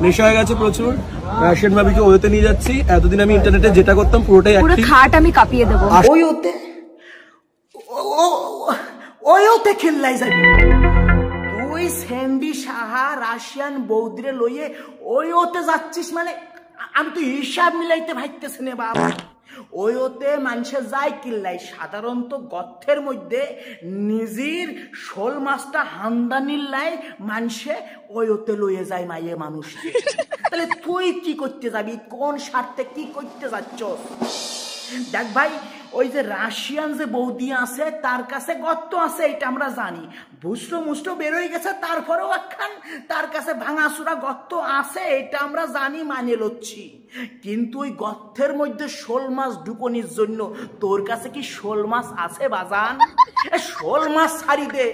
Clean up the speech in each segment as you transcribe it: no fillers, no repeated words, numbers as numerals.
নেশা হয়ে গেছে প্রচুর। রাশিয়ান ভাবিকে ওয়েতে নিয়ে যাচ্ছি। এতদিন আমি ইন্টারনেটে যেটা করতাম পুরোটাই পুরো খাট আমি কাঁপিয়ে দেবো। ওতে খেললাই যাবি তুই স্যান্ডি সাহা রাশিয়ান বৌদিরে লইয়ে ওতে যাচ্ছিস মানে আমি তো হিসাব মিলাইতে ভাবতেছি না বাবা। ওতে মানুষের যায় কিল্লাই সাধারণত গর্তের মধ্যে নিজের শোল মাছটা হামদানির লাই মানুষে ওতে লইয়ে যায় মাইয়ে মানুষ। তাহলে তুই কি করতে যাবি, কোন স্বার্থে কি করতে যাচ্ছ? দেখ ভাই, ওই যে রাশিয়ান যে বৌদি আছে তার কাছে গর্ত আছে এটা আমরা জানি, বুসলো মুসলো বেরোয় গেছে, তারপরেও একখান তার কাছে ভাঙাচুরা গর্ত আছে এটা আমরা জানি, মানে লচ্ছি। কিন্তু ওই গর্তের মধ্যে শোল মাছ ঢুকনির জন্য তোর কাছে কি শোল মাছ আছে বাজান? শোল মাছ ছাড়ি দে,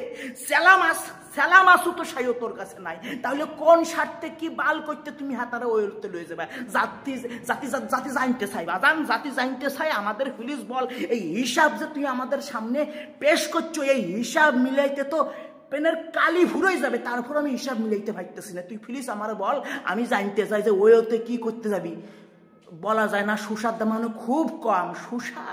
সেলা মাছও তো সাইও তোর কাছে নাই। তাহলে কোন স্বার্থে কি বাল করতে তুমি হাতারে ওইতে লয়ে যাবে? জাতি জাতি জাতি জানতে চাই বাজান, জাতি জানতে চাই আমাদের। প্লিজ বল, এই হিসাব যে তুই আমাদের সামনে পেশ করছো এই হিসাব মিলাইতে তো পেনের কালি ফুরোই যাবে, তারপর আমি হিসাব মিলাইতে পারতেছি না। তুই প্লিজ আমার বল, আমি জানতে চাই যে ওতে কি করতে যাবি। বলা যায় না সুসার দাম খুব কম, সুসা